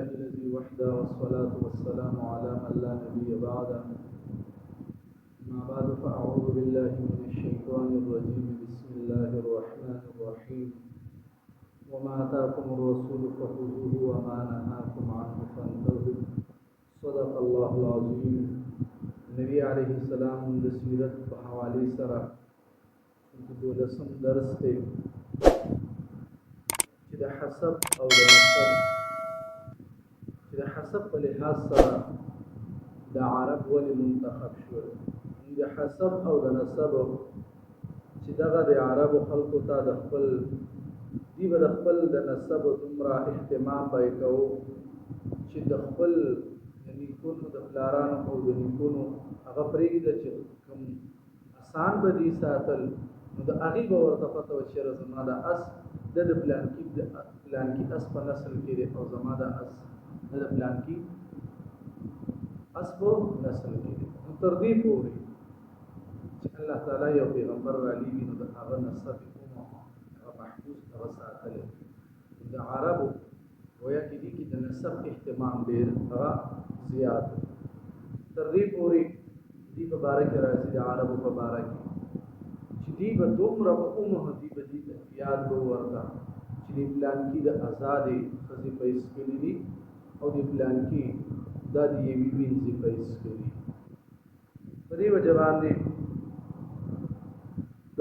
لله الذي وحده والصلاة والسلام على من لا نبي بعده. أما بعد فأعوذ بالله من الشيطان الرجيم. بسم الله الرحمن الرحيم. وما آتاكم الرسول فخذوه وما نهاكم عنه فانتهوا. صدق الله العظيم. نبی علیہ السلام د سیرت په حوالې سره دولسم درس دی چې د حسب او د نسب چې د حسب په لحاظ سره د عرب ولې منتخب شول. د حسب او د نسب چې دغه د عربو خلکو ته د خپل د نسب دومره اهتمام به یې کوو چې د خپل نیکونو د پلارانو او د نیکونو هغه پرېږده چې کوم آسان به دي ساتل، نو د هغې به ورته پته وه چېرې زما د اس د پلانکي اس په نسل کې دی او زما د اس د پلانکي اس په نسل کې دی. نو تر دې پورې چې الله تعالی یو پیغمبر رالیږي نو د هغه نسب هغه محفوظ هغه ساتلی. د عربو گویا کې دي کې د نسب اهتمام ډېر هغه زیات تر دې پورې دې په باره کې راځي د عربو په باره کې چې دې به دومره په دې به دې ته یاد به ورته چې دې پلانکي د ازادې ښځې پیس کړي دي او دې پلانکي دا د یوې وینځې پیس کړي. په دې وجه باندې د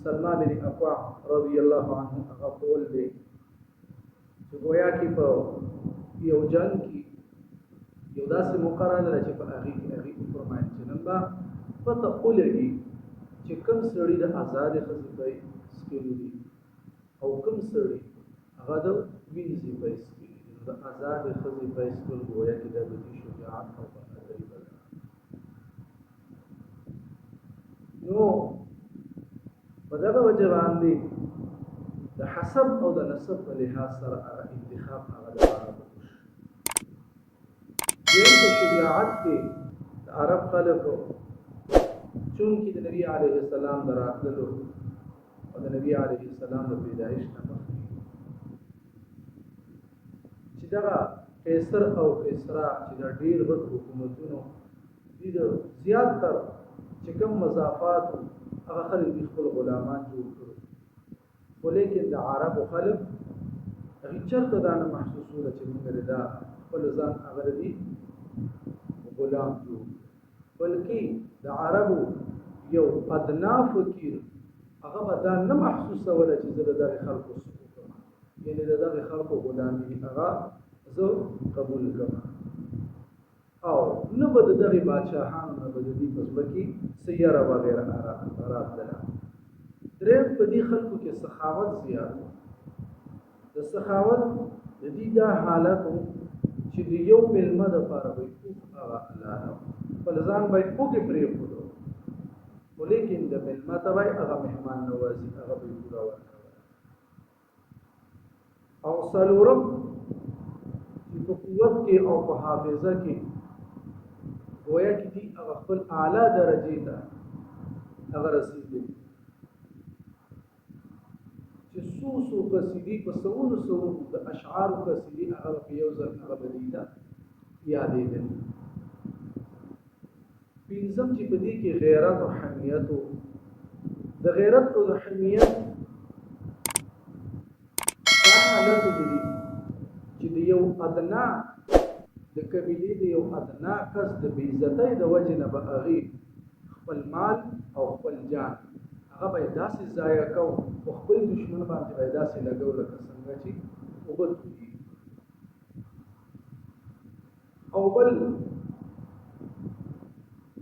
سلمہ بن اقوع رضی الله عنه هغه قول دی چې گویا کې په یو جنگ کې یو داسې موقع راغله چې په هغې کې هغې وفرمایل چې نن به پته ولګي چې کوم سړي د ازادې ښځې پی څکلي دي او کوم سړي هغه د وینځې پی څکلي دي. نو د ازادې ښځې پی څکل گویا کې دا به دي شجاعت او بهادري به ده. نو په دغه وجه باندې د حسب او د نسب په لحاظ سره هغه انتخاب هغه د عربو دین په شریعت کې د عرب خلکو چونکې د نبي علیه السلام د راتللو او د نبي علیه السلام د پیدایش نه مخکې چې دغه قیصر او کسرا چې د ډېر غټ حکومتونو دي د زیات تر چې کوم مضافات هغه خلک دي خپل غلامان جوړ کړو، خو لیکن د عربو خلک هغې چېرته دا نه محسوسوله چې موږ دا خپل ځان هغه دي غلام جوړ، بلکې د عربو یو ادنا فقیر هغه به دا نه محسوسوله چې زه د دغې خلکو څه وکړم، یعنې د دغې خلکو غلامي هغه زه قبول کړم او نه به د دغې بادشاهانو نه به د دې په زړه کې څه یره وغیره راتلله. درېیم په دې خلکو کې سخاوت زیات و. د سخاوت د دې دا حالت و چې د یو مېلمه دپاره به یې هغه الله خپل ځان به یې اوږې پرېښودو، خو لیکن د مېلمه ته به یې هغه مهمان نوازي هغه به یې پوره ورکوله. او څلورم چې په قوت کې او په حافظه کې گویا کې دي هغه خپل اعلی درجې ته هغه رسېدلي چې څو قصیدې په سوونو د اشعارو قصیدې هغه په یو ځل هغه به دې ته یادېدلي. پنځم چې په دې کې غیرت او حمیت و. د غیرت او د حمیت دا حالت دي چې د یو ادنا د قبیلې د یو ادنا کس د بېعزتۍ د وجې نه به هغې خپل مال او خپل جان هغه به یې داسې ضایع کوو په خپل دشمن باندې به یې داسې لګو لکه څنګه چې اوبه تویېږي. او بل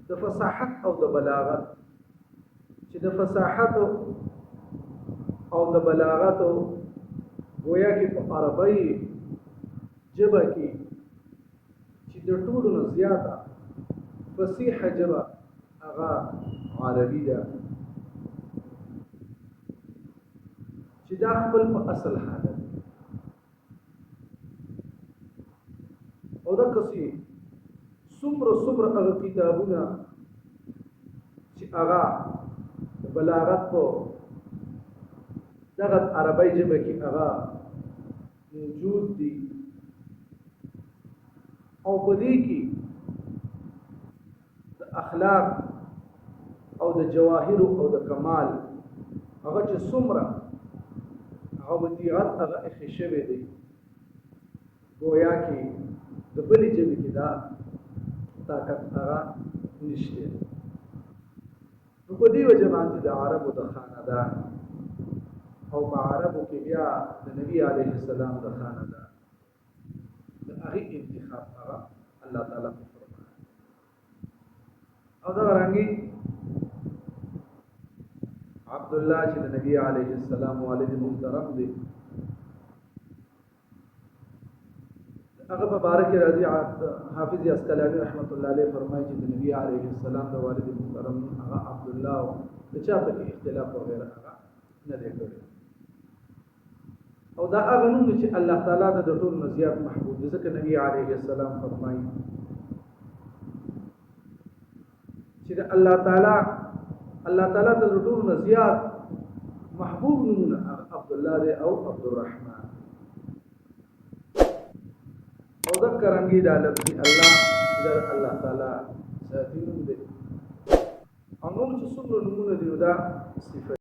د فصاحت او د بلاغت چې د فصاحت او د بلاغت گویا کې په عربی ژبه کې چې د ټولو نه زیاته فصیحه ژبه هغه عربي ده چې دا خپل په اصل حالت او دا کسي څومره هغه کتابونه چې هغه د بلاغت په دغه عربی ژبه کې هغه موجود دي او په دې کې د اخلاق او د جواهر او د کمال هغه چې څومره هغه بدیعت هغه اخی شوی دی گویا کې د بلې ژبې کې دا طاقت هغه نشته نو په دې وجه باندې د عربو د خاندان او په عربو کې بیا د نبی علیه السلام د خاندان د هغې انتخاب هغه الله تعالی فرمایي او دا رنګي عبد الله چې د نبی علیه السلام والد محترم دی هغه په بارک راضي حافظ اسقلاني رحمت الله علیه فرمایي چې د نبی علیه السلام د والد محترم هغه عبد الله د چا په اختلاف وغیرہ هغه نه دی کړی او دا هغه نوم چې الله تعالی د ټول زیات محبوب دی ځکه نبی علیه السلام فرمایي چې الله تعالی د ټول زیات محبوب نومونه عبد الله دی او عبد الرحمن او ذکرانګي دا لفظ الله تعالی ذاتي نوم دی او نوم چې څومره نومونه دي دا صفات